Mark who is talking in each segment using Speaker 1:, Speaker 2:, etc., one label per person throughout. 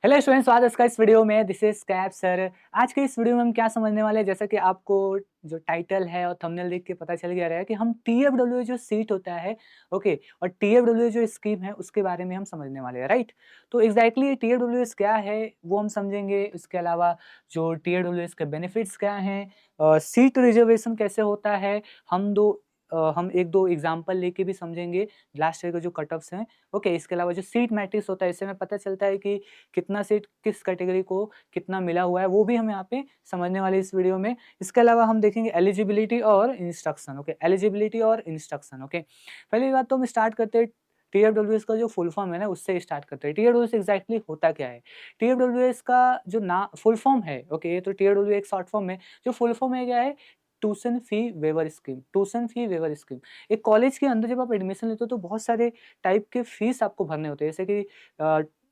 Speaker 1: Hello students, स्वागत है इसका इस वीडियो में। This is cap sir. आज के इस वीडियो में हम क्या समझने वाले हैं, जैसा कि आपको जो टाइटल है और थंबनेल देख के पता चल गया रहेगा कि हम टीएफडब्ल्यू जो सीट होता है, ओके, और टीएफडब्ल्यू जो स्कीम है उसके बारे में हम समझने वाले हैं, राइट। तो एग्जैक्टली टीएफडब्ल्यू क्या है वो हम समझेंगे। इसके अलावा जो टीएफडब्ल्यू के बेनिफिट्स क्या हैं, सीट रिजर्वेशन कैसे होता है, हम एक दो एग्जाम्पल लेके भी समझेंगे। लास्ट ईयर के जो कट ऑफ्स हैं, ओके। इसके अलावा जो सीट मैट्रिक्स होता है, इससे हमें पता चलता है कि कितना सीट किस कैटेगरी को कितना मिला हुआ है, वो भी हम यहाँ पे समझने वाले इस वीडियो में। इसके अलावा हम देखेंगे एलिजिबिलिटी और इंस्ट्रक्शन, ओके, एलिजिबिलिटी और इंस्ट्रक्शन, ओके। पहली बात तो हम स्टार्ट करते हैं टीएफडब्ल्यूएस का जो फुल फॉर्म है ना, उससे स्टार्ट करते हैं। टीएफडब्ल्यूएस एग्जैक्टली होता क्या है? टीएफडब्ल्यूएस का जो ना फुल फॉर्म है, ओके, ये तो टीएफडब्ल्यू एक शॉर्ट फॉर्म है। जो फुल फॉर्म है क्या है? Tuition fee waiver scheme. Tuition fee waiver scheme. एक कॉलेज के अंदर जब आप एडमिशन लेते हो तो बहुत सारे टाइप के फीस आपको भरने होते हैं, जैसे कि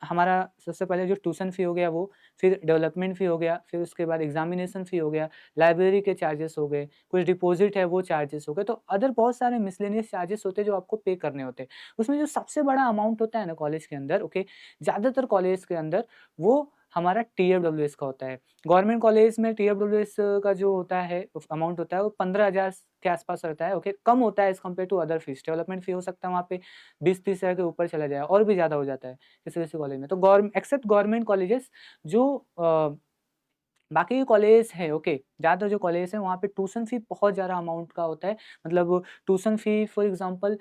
Speaker 1: हमारा सबसे पहले जो ट्यूशन फ़ी हो गया वो, फिर डेवलपमेंट फ़ी हो गया, फिर उसके बाद एग्ज़ामिनेशन फ़ी हो गया, लाइब्रेरी के चार्जेस हो गए, कुछ डिपॉज़िट है वो चार्जेस हो गए, तो अदर बहुत सारे मिसलेनियस चार्जेस होते हैं जो आपको पे करने होते हैं। उसमें जो सबसे बड़ा अमाउंट होता है ना कॉलेज के अंदर, ओके, ज़्यादातर कॉलेज के अंदर वो हमारा टीएफडब्ल्यूएस का होता है। गवर्नमेंट कॉलेज में टीएफडब्ल्यूएस का जो होता है अमाउंट होता है वो 15,000 के आस-पास रहता है, ओके, कम होता है as compared to other fees. Development fee हो सकता है वहाँ पे 20-30 हज़ार के ऊपर चला जाए और भी ज़्यादा हो जाता है किसी-किसी कॉलेज में। तो एक्सेप्ट गवर्नमेंट कॉलेजेस जो बाकी के कॉलेज हैं, ओके, ज़्यादातर जो कॉलेज हैं वहाँ पे ट्यूशन फ़ी बहुत ज़्यादा अमाउंट का होता है। मतलब tuition fee for example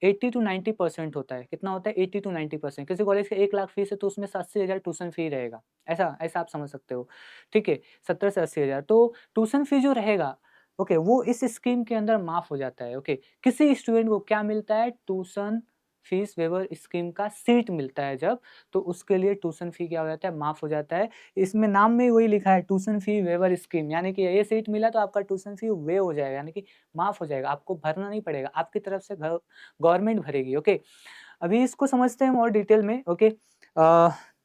Speaker 1: 80 to 90% होता है। कितना होता है? 80 टू 90%। किसी कॉलेज का 1 लाख फ़ीस है तो उसमें से 80,000 ट्यूशन फ़ी रहेगा। ऐसा ऐसा आप समझ सकते हो, ठीक है? 70 से 80,000 तो ट्यूशन फ़ी जो रहेगा, ओके, वो इस स्कीम के अंदर माफ़ हो जाता है, ओके। किसी स्टूडेंट को क्या मिलता है? ट्यूशन फीस वेवर स्कीम का सीट मिलता है जब, तो उसके लिए ट्यूशन फ़ी क्या हो जाता है? माफ़ हो जाता है। इसमें नाम में ही वही लिखा है, ट्यूशन फ़ी वेवर स्कीम, यानी कि ये सीट मिला तो आपका ट्यूशन फ़ी वेव हो जाएगा, यानी कि माफ़ हो जाएगा, आपको भरना नहीं पड़ेगा, आपकी तरफ से गवर्नमेंट भरेगी, ओके। अभी इसको समझते हैं हम और डिटेल में, ओके।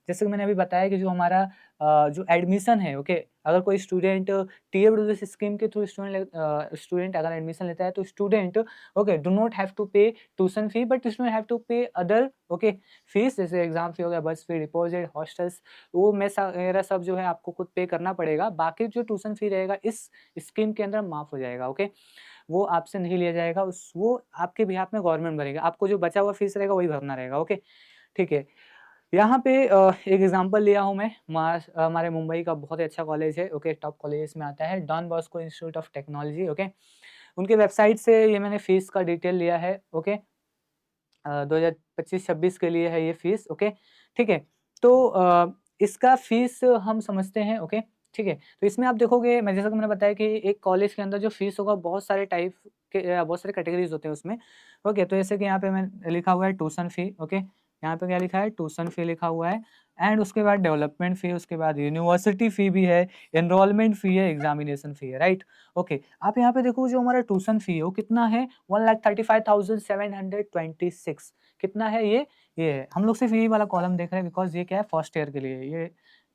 Speaker 1: जैसे कि मैंने अभी बताया कि जो हमारा जो एडमिशन है, ओके, अगर कोई स्टूडेंट टीएफडब्ल्यूएस स्कीम के थ्रू स्टूडेंट अगर एडमिशन लेता है तो student, okay, do not have to pay tuition fee, but student have to pay other, okay, fees, जैसे एग्जाम फी हो गया, बस फी, डिपॉजिट, हॉस्टल्स, वो मेस वगैरह सब जो है आपको खुद पे करना पड़ेगा। बाकी जो ट्यूशन फी रहेगा इस स्कीम के अंदर माफ हो जाएगा, ओके। वो आपसे नहीं लिया जाएगा, उस वो आपके बिहाफ में गवर्नमेंट भरेगा, आपको जो बचा हुआ फीस रहेगा वही भरना रहेगा, ओके, ठीक है। यहाँ पे एक एग्जांपल लिया हूँ मैं, हमारे मुंबई का बहुत ही अच्छा कॉलेज है, ओके, टॉप कॉलेज में आता है, Don Bosco Institute of Technology, okay. उनके वेबसाइट से ये मैंने फीस का डिटेल लिया है, ओके। 2025-26 के लिए है ये फीस, ओके, ठीक है। तो इसका फीस हम समझते हैं, ओके, ठीक है। तो इसमें आप देखोगे, मैं जैसा कि मैंने बताया कि एक कॉलेज के अंदर जो फीस होगा बहुत सारे टाइप के बहुत सारे कैटेगरीज़ होते हैं उसमें, ओके। तो जैसे कि यहाँ पे मैं लिखा हुआ है ट्यूशन फी, ओके, यहाँ पे क्या लिखा है? ट्यूशन फी लिखा हुआ है, एंड उसके बाद डेवलपमेंट फी, उसके बाद यूनिवर्सिटी फी भी है, एनरोलमेंट फी है, एग्जामिनेशन फी है, राइट, ओके। आप यहाँ पे देखो जो हमारा ट्यूशन फी है वो कितना है? 1,35,726। कितना है ये है। हम लोग सिर्फ यही वाला कॉलम देख रहे हैं बिकॉज़ ये क्या है, फर्स्ट ईयर के लिए है।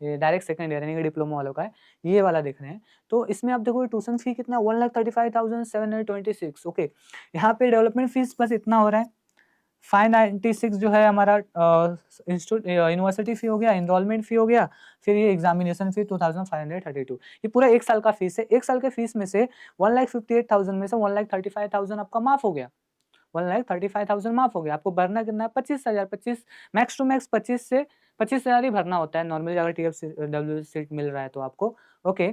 Speaker 1: ये डायरेक्ट सेकंड ईयर यानी कि डिप्लोमा वालों का है, ये वाला देख रहे हैं। तो इसमें आप देखोगे ट्यूशन फी कितना, 1,35,726, ओके। यहाँ पे डेवलपमेंट फीस बस इतना हो रहा है। 596 जो है हमारा यूनिवर्सिटी फी हो गया, एनरोलमेंट फी हो गया, फिर ये एग्जामिनेशन फी 2532। ये पूरा 1 साल का फीस है। 1 साल के फीस में से 1,58,000 में से 1,35,000 आपका माफ हो गया। 1,35,000 माफ हो गया। आपको भरना कितना है? 25,000। 25 मैक्स टू मैक्स 25 से 25,000 ही भरना होता है नॉर्मली, अगर डब्ल्यू सीट मिल रहा है तो आपको, ओके,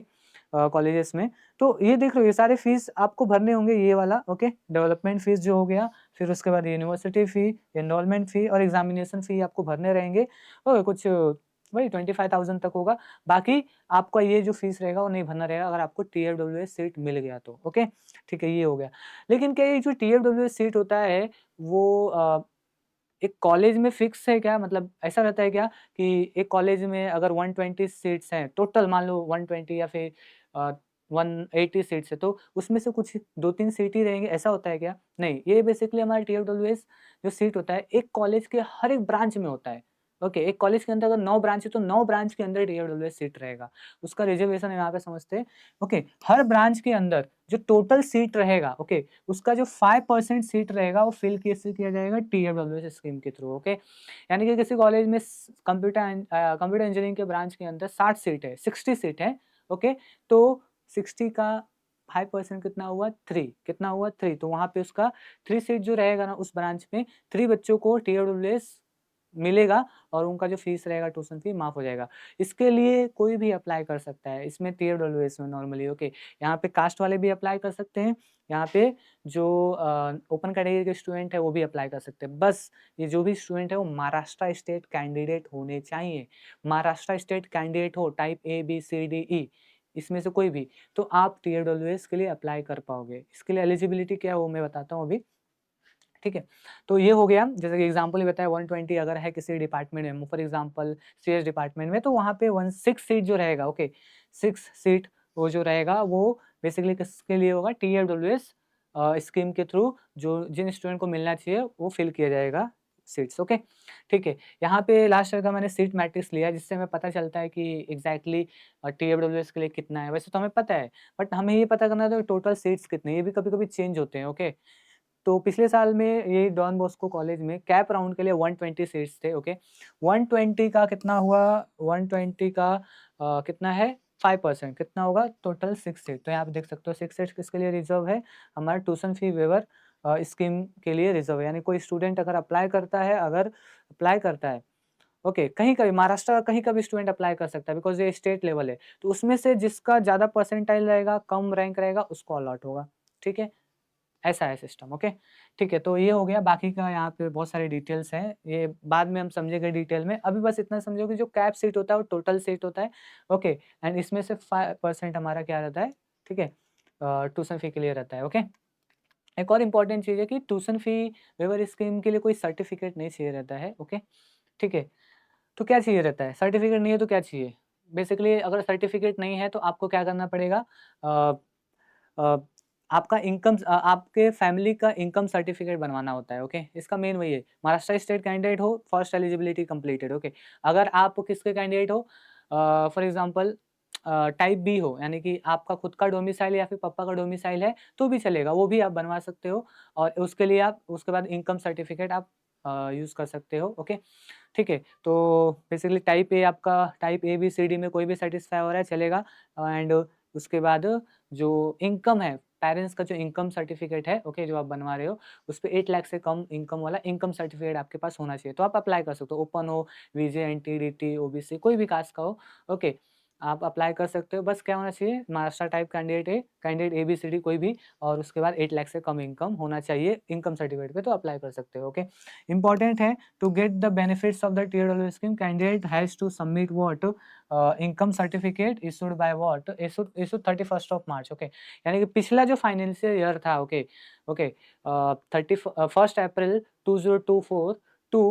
Speaker 1: कॉलेजेस में। तो ये देख लो, ये सारे फीस आपको भरने होंगे, ये वाला, ओके, डेवलपमेंट फीस जो हो गया, फिर उसके बाद यूनिवर्सिटी फी, एनरोलमेंट फी और एग्जामिनेशन फी आपको भरने रहेंगे, और कुछ वही 25,000 तक होगा। बाकी आपका ये जो फीस रहेगा वो नहीं भरना रहेगा अगर आपको टीएफडब्ल्यूएस सीट मिल गया तो, ओके, ठीक है, ये हो गया। लेकिन क्या ये जो टीएफडब्ल्यूएस सीट होता है वो एक कॉलेज में फिक्स है क्या? मतलब ऐसा रहता है क्या कि एक कॉलेज में अगर 120 सीट्स हैं, टोटल मान लो 120 या फिर 180 सीट्स है, तो उसमें से कुछ 2-3 सीट ही रहेंगे, ऐसा होता है क्या? नहीं, ये बेसिकली हमारा टीएफडब्ल्यूएस जो सीट होता है, एक कॉलेज के हर एक ब्रांच में होता है। ओके, एक कॉलेज के अंदर अगर 9 ब्रांच है तो 9 ब्रांच के अंदर टीएफडब्ल्यूएस सीट रहेगा। उसका रिजर्वेशन यहाँ पे समझते हैं। ओके, हर ब्रांच के अंदर जो टोटल सीट रहेगा, ओके, उसका जो 5% सीट रहेगा वो फिल कैसे किया जाएगा? टीएफडब्ल्यूएस स्कीम के थ्रू। ओके, यानी कि किसी कॉलेज में कंप्यूटर इंजीनियरिंग के ब्रांच के अंदर 60 सीट है, 60 सीट है। ओके, तो 60 का 5% कितना हुआ? 3, कितना हुआ? 3। तो वहाँ पे उसका 3 सीट जो रहेगा ना उस ब्रांच में, 3 बच्चों को टीएफडब्ल्यूएस मिलेगा और उनका जो फीस रहेगा ट्यूशन फी माफ़ हो जाएगा। इसके लिए कोई भी अप्लाई कर सकता है, इसमें टीएफडब्ल्यूएस में नॉर्मली। ओके, यहाँ पे कास्ट वाले भी अप्लाई कर सकते हैं, यहाँ पे जो ओपन कैटेगरी के स्टूडेंट है वो भी अप्लाई कर सकते हैं। बस ये जो भी स्टूडेंट है वो महाराष्ट्र स्टेट कैंडिडेट होने चाहिए। महाराष्ट्र स्टेट कैंडिडेट हो, type A, B, C, D, E, इसमें से कोई भी, तो आप टीएफडब्ल्यूएस के लिए अप्लाई कर पाओगे। इसके लिए एलिजिबिलिटी क्या है वो मैं बताता हूँ अभी। ठीक है, तो ये हो गया, जैसे कि एग्जांपल ही बताया 120 अगर है किसी डिपार्टमेंट में, फॉर एग्जांपल सीएस डिपार्टमेंट में, तो वहाँ पे 6 सीट जो रहेगा, ओके, 6 सीट वो जो रहेगा वो बेसिकली किसके लिए होगा? टीएफडब्ल्यूएस स्कीम के थ्रू जो जिन स्टूडेंट को मिलना चाहिए वो फिल किया जाएगा सीट्स। ओके, ठीक है, यहाँ पे लास्ट ईयर का मैंने सीट मैट्रिक्स लिया जिससे हमें पता चलता है कि एग्जैक्टली टीएफडब्ल्यूएस के लिए कितना है। वैसे तो हमें पता है, बट हमें ये पता करना है टोटल सीट्स कितने, ये भी कभी-कभी चेंज होते हैं। ओके, तो पिछले साल में ये डॉन बॉस्को कॉलेज में कैप राउंड के लिए 120 सीट्स थे। ओके, 120 का कितना हुआ? 120 का कितना है? 5% कितना होगा? Total 6 seat. तो यहाँ पे देख सकते हो 6 सीट्स किसके लिए रिजर्व है? हमारा ट्यूशन फी वेवर स्कीम के लिए रिजर्व है। यानी कोई स्टूडेंट अगर अप्लाई करता है, ओके, कहीं का भी, महाराष्ट्र का कहीं का भी स्टूडेंट अप्लाई कर सकता है बिकॉज़ ये स्टेट लेवल है। तो उसमें से जिसका ज़्यादा परसेंटाइल रहेगा, कम रैंक रहेगा, उसको अलॉट होगा। ठीक है? ऐसा है सिस्टम। ओके, ठीक है, तो ये हो गया। बाकी का यहाँ पे बहुत सारी डिटेल्स हैं, ये बाद में हम समझेंगे डिटेल में। अभी बस इतना समझो कि जो कैप सीट होता है वो टोटल सीट होता है। ओके, एंड इसमें से 5% हमारा क्या रहता है? ठीक है, ट्यूशन फी के लिए रहता है। ओके, एक और इम्पोर्टेंट चीज़ है कि ट्यूशन फी वेवर स्कीम के लिए कोई सर्टिफिकेट नहीं चाहिए रहता है। ओके, ठीक है, तो क्या चाहिए रहता है? सर्टिफिकेट नहीं है तो क्या चाहिए? बेसिकली अगर सर्टिफिकेट नहीं है तो आपको क्या करना पड़ेगा? अ अ, आपके फैमिली का इनकम सर्टिफिकेट बनवाना होता है। ओके, इसका मेन वही है। महाराष्ट्र स्टेट कैंडिडेट हो, फर्स्ट एलिजिबिलिटी कंप्लीटेड। ओके, अगर आप किसके कैंडिडेट हो, फॉर एग्जांपल टाइप बी हो, यानी कि आपका खुद का डोमिसाइल या फिर पापा का डोमिसाइल है तो भी चलेगा, वो भी आप बनवा सकते हो। और उसके लिए आप उसके बाद इनकम सर्टिफिकेट आप यूज़ कर सकते हो। ओके, ठीक है, तो basically type A, B, C, D में कोई भी सैटिस्फाई हो रहा है चलेगा। एंड उसके बाद जो इनकम है, पेरेंट्स का जो इनकम सर्टिफिकेट है, ओके, जो आप बनवा रहे हो, उसपे 8 लाख से कम इनकम वाला इनकम सर्टिफिकेट आपके पास होना चाहिए, तो आप अप्लाई कर सकते हो। ओपन हो, वीजे, एनटीडीटी, ओबीसी, कोई भी कास्ट का हो, ओके, आप अप्लाई कर सकते हो। बस क्या होना चाहिए? महाराष्ट्र टाइप कैंडिडेट एबीसीडी कोई भी, और उसके बाद 8 लाख से कम इनकम होना चाहिए इनकम सर्टिफिकेट पे, तो अप्लाई कर सकते हो। ओके, इंपॉर्टेंट है, to get the benefits of the TRW scheme, candidate has to submit what? Income certificate issued by what? Issued 31st of March. Okay, यानी कि पिछला जो फाइनेंशियल ईयर था, okay, okay, 1st April 2024 to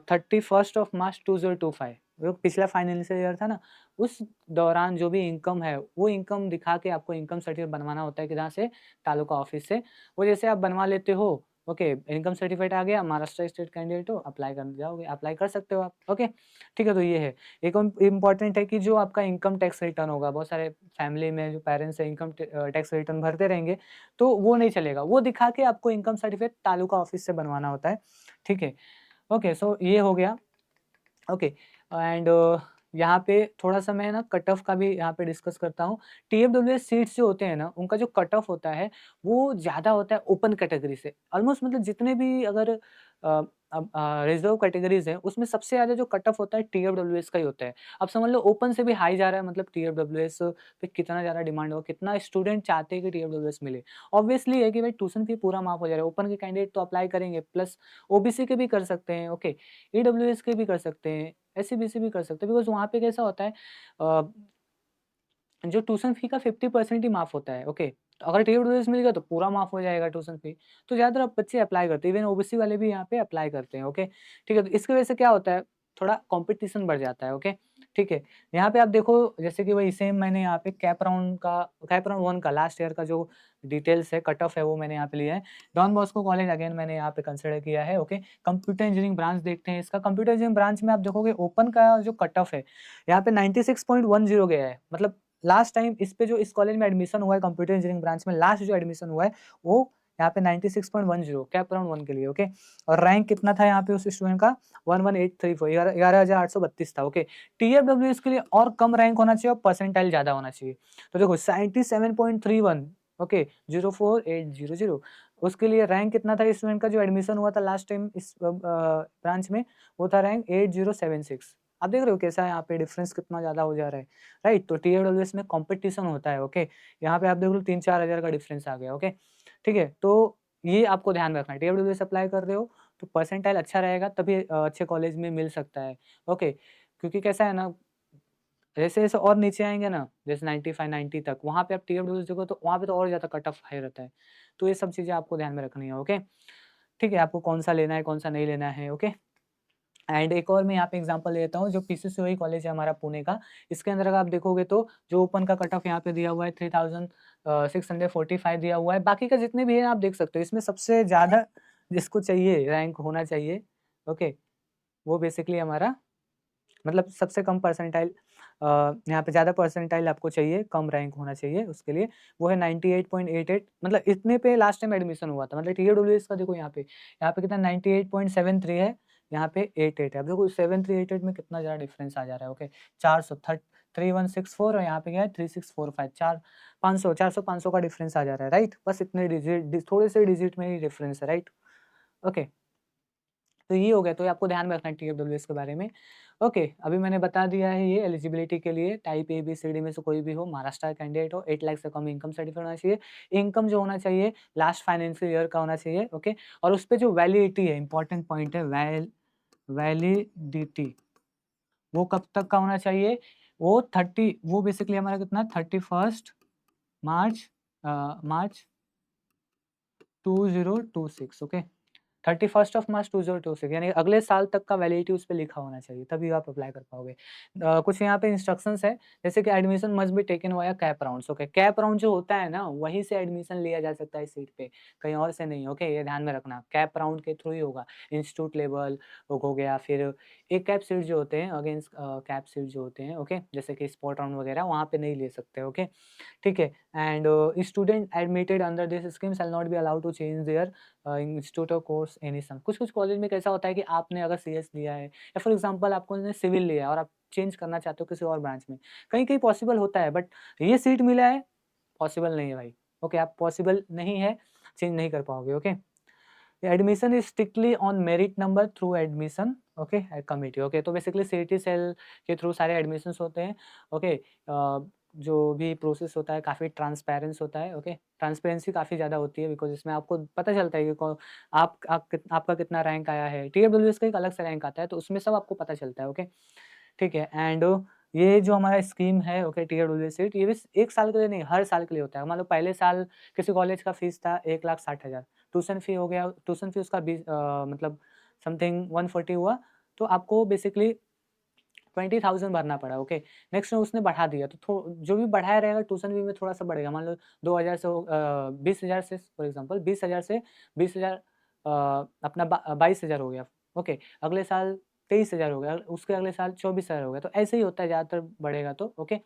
Speaker 1: 31st of March 2025, जो पिछला financial year था ना, उस दौरान जो भी इनकम है वो इनकम दिखा के आपको इनकम सर्टिफिकेट बनवाना होता है। किधर से? तालुका ऑफिस से। वो जैसे आप बनवा लेते हो, ओके, इनकम सर्टिफिकेट आ गया, महाराष्ट्र स्टेट कैंडिडेट हो, अप्लाई करने जाओगे, अप्लाई कर सकते हो आप। ओके, ठीक है, तो ये है। एक और इम्पोर्टेंट है कि जो आपका इनकम टैक्स रिटर्न होगा, बहुत सारे फैमिली में जो पेरेंट्स हैं इनकम टैक्स रिटर्न भरते रहेंगे, तो वो नहीं चलेगा, वो दिखा के आपको इनकम सर्टिफिकेट तालुका ऑफिस से बनवाना होता है। ठीक है, ओके, सो ये हो गया। ओके, एंड यहाँ पे थोड़ा-सा मैं ना कट ऑफ का भी यहाँ पे डिस्कस करता हूँ। टीएफडब्ल्यूएस सीट्स जो होते हैं ना, उनका जो कट ऑफ होता है, वो ज़्यादा होता है ओपन कैटेगरी से। ऑलमोस्ट मतलब जितने भी अगर रिज़र्व कैटेगरीज़ हैं, उसमें सबसे ज़्यादा जो कट ऑफ होता है टीएफडब्ल्यूएस का ही होता है। अब समझ लो ओपन से भी हाई जा रहा है, मतलब टीएफडब्ल्यूएस पे कितना ज़्यादा डिमांड होगा, कितना स्टूडेंट चाहते हैं कि टीएफडब्ल्यूएस मिले। ऑब्वियसली है कि भाई ट्यूशन फी पूरा माफ हो जा रहा है, ओपन के कैंडिडेट तो अप्लाई करेंगे, प्लस ओबीसी के भी कर सकते हैं, ओके, ईडब्ल्यूएस के भी कर सकते हैं, एससीबीसी भी कर सकते हैं, बिकॉज़ वहाँ पे कैसा होता है, अ, जो ट्यूशन फी का 50% ही माफ़ होता है। ओके, तो अगर टीडब्ल्यूएस मिल गया तो पूरा माफ़ हो जाएगा ट्यूशन फी। तो ज़्यादातर अब बच्चे अप्लाई करते हैं, इवन ओबीसी वाले भी यहाँ पे अप्लाई करते हैं। ओके, ठीक है, तो इसकी वजह से क्या होता है, थोड़ा कॉम्पिटिशन बढ़ जाता है। ओके, ठीक है। यहाँ पे आप देखो जैसे कि वही सेम मैंने यहाँ पे कैप राउंड 1 का लास्ट ईयर का जो डिटेल्स है, कट ऑफ है वो मैंने यहाँ पे लिया है। डॉन बॉस्को कॉलेज अगेन मैंने यहाँ पे कंसिडर किया है, ओके। कंप्यूटर इंजीनियरिंग ब्रांच देखते हैं इसका। कंप्यूटर इंजीनियरिंग ब्रांच में आप देखोगे ओपन का जो कट ऑफ है, यहाँ पे 96.10 गया है। मतलब लास्ट टाइम इस पे जो इस कॉलेज में एडमिशन हुआ है कंप्यूटर इंजीनियरिंग ब्रांच में, लास्ट जो एडमिशन हुआ है वो यहाँ पे 96.10 कैप राउंड 1 के लिए, ओके। और रैंक कितना था यहाँ पे उस स्टूडेंट का 11834, 11,832 था, ओके। टीएफडब्ल्यूएस के लिए और कम रैंक होना चाहिए और परसेंटाइल ज्यादा होना चाहिए। तो देखो 97.31, ओके, 04800, उसके लिए रैंक कितना था स्टूडेंट का जो एडमिशन हुआ था लास्ट टाइम इस ब्रांच में, वो था रैंक 8076। आप देख रहे हो कैसा यहाँ पे डिफरेंस कितना ज्यादा हो जा रहा है, राइट। तो टीएफडब्ल्यूएस में कंपटीशन होता है, ओके। यहाँ पे आप देख लो 3-4 हजार का डिफरेंस आ गया, ओके। ठीक है, तो ये आपको ध्यान रखना है, टीएफडब्ल्यूएस अप्लाई कर रहे हो तो परसेंटाइल अच्छा रहेगा तभी अच्छे कॉलेज में मिल सकता है, ओके। क्योंकि कैसा है ना, जैसे-जैसे और नीचे आएँगे ना, जैसे 95, 90 तक, वहाँ पे आप टीएफडब्ल्यूएस देखो तो वहाँ पे तो और ज़्यादा कट ऑफ हाई रहता है। तो ये सब चीज़ें आपको ध्यान में रखनी है, ओके। ठीक है, आपको कौन-सा लेना है, कौन-सा नहीं लेना है, ओके। एंड एक और मैं यहाँ पे एग्जांपल ले लेता हूँ, जो पीसीसीओई कॉलेज है हमारा पुणे का, इसके अंदर अगर आप देखोगे तो जो ओपन का कट ऑफ यहाँ पे दिया हुआ है 3645 दिया हुआ है। बाकी का जितने भी है आप देख सकते हो, इसमें सबसे ज़्यादा जिसको चाहिए रैंक होना चाहिए, ओके, वो बेसिकली हमारा मतलब सबसे कम परसेंटाइल यहाँ पे ज़्यादा परसेंटाइल आपको चाहिए, कम रैंक होना चाहिए उसके लिए, वो है 98.88, मतलब इतने पे लास्ट टाइम एडमिशन हुआ था। मतलब टीएडब्ल्यूएस का देखो यहाँ पे कितना 98.73 है, यहाँ पे 88 है। अब देखो 7388 में कितना ज़्यादा डिफरेंस आ जा रहा है, ओके। 3164 और यहाँ पे क्या है 3645, 400 का डिफरेंस आ जा रहा है, राइट। बस इतने डिजिट, थोड़े से डिजिट में ही डिफरेंस है, राइट, ओके। तो ये हो गया, तो ये आपको ध्यान में रखना है टीएफडब्ल्यूएस के बारे में। ओके, अभी मैंने बता दिया है ये एलिजिबिलिटी के लिए, type A, B, C, D में से कोई भी हो, महाराष्ट्र का कैंडिडेट हो, 8 लाख से कम इनकम सर्टिफिकेट होना चाहिए। इनकम जो होना चाहिए लास्ट फाइनेंशियल ईयर का होना चाहिए, ओके। और उसपे जो वैलिडिटी है, इंपॉर्टेंट पॉइंट है, वैलिडिटी वो कब तक का होना चाहिए? वो बेसिकली हमारा कितना 31 मार्च मार्च 2026, ओके। 31st ऑफ मार्च 2026 यानी अगले साल तक का वैलिडिटी उस पे लिखा होना चाहिए, तभी आप अप्लाई कर पाओगे। कुछ यहाँ पे इंस्ट्रक्शंस है, जैसे कि admission must be taken via cap rounds, okay. Cap round जो होता है ना, वहीं से एडमिशन लिया जा सकता है इस सीट पे, कहीं और से नहीं, ओके। ये ध्यान में रखना, कैप राउंड के थ्रू ही होगा। इंस्टीट्यूट लेवल हो गया, फिर एक कैप सीट जो होते हैं अगेंस्ट कैप सीट जो होते हैं, ओके, जैसे कि स्पॉट राउंड वगैरह, वहाँ पे नहीं ले सकते, ओके। ठीक है। And student admitted under this scheme shall not be allowed to change their institute of course any sum. कुछ-कुछ कॉलेज में कैसा होता है कि आपने अगर सीएस लिया है या फॉर एग्जांपल आपने सिविल लिया है और आप चेंज करना चाहते हो किसी और ब्रांच में, कहीं-कहीं पॉसिबल होता है, बट ये सीट मिला है, पॉसिबल नहीं है भाई। ओके, आप पॉसिबल नहीं है, चेंज नहीं कर पाओगे, okay. Admission is strictly on merit number through admission, okay, committee, okay. तो बेसिकली सीईटी सेल के थ्रू सारे एडमिशंस होते हैं, ओके। जो भी प्रोसेस होता है काफ़ी ट्रांसपेरेंस होता है, ओके। ट्रांसपेरेंसी काफ़ी ज़्यादा होती है बिकॉज़ इसमें आपको पता चलता है कि आपका कितना रैंक आया है। टीएफडब्ल्यूएस का एक अलग से रैंक आता है, तो उसमें सब आपको पता चलता है, ओके। ठीक है। एंड ये जो हमारा स्कीम है, ओके, टीएडब्ल्यूएस सीट, ये भी 1 साल के लिए नहीं, हर साल के लिए होता है। मान लो पहले साल किसी कॉलेज का फीस था 1,60,000, ट्यूशन फी हो गया, ट्यूशन फी उसका मतलब समथिंग 140 हुआ, तो आपको बेसिकली 20,000 भरना पड़ा, ओके। नेक्स्ट में उसने बढ़ा दिया, तो जो भी बढ़ाया रहेगा ट्यूशन फी में थोड़ा-सा बढ़ेगा। मान लो 2,000 से 20,000 से फॉर एग्ज़ाम्पल 20,000 से 20,000 अपना 22,000 हो गया, ओके। अगले साल 23,000 हो गया, उसके अगले साल 24,000 हो गया, तो ऐसे ही होता है ज़्यादातर बढ़ेगा तो, ओके।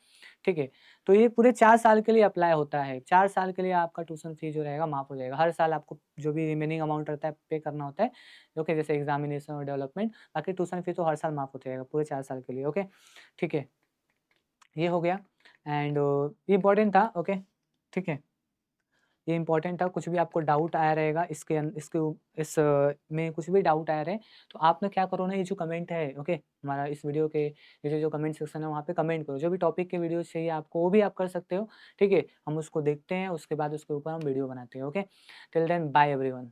Speaker 1: ठीक है, तो ये पूरे 4 साल के लिए अप्लाई होता है। 4 साल के लिए आपका ट्यूशन फी जो रहेगा माफ़ हो जाएगा। हर साल आपको जो भी रिमेनिंग अमाउंट रहता है पे करना होता है, ओके, जैसे एग्ज़ामिनेशन और डेवलपमेंट। बाकी ट्यूशन फी तो हर साल माफ़ हो जाएगा पूरे 4 साल के लिए, ओके। ठीक है, ये हो गया। एंड ये इम्पोर्टेंट था, ओके, ठीक है। ये इम्पोर्टेंट था, कुछ भी आपको डाउट आया रहेगा इसके अन इसके उ इस में कुछ भी डाउट आया रहे, तो आपने क्या करो ना, ये जो कमेंट है, ओके, हमारा इस वीडियो के नीचे जो कमेंट सेक्शन है वहाँ पे कमेंट करो। जो भी टॉपिक के वीडियोज़ चाहिए आपको वो भी आप कर सकते हो, ठीक है? हम उसको देखते हैं, उसके बाद उसके ऊपर हम वीडियो बनाते हैं, okay? Till then bye everyone.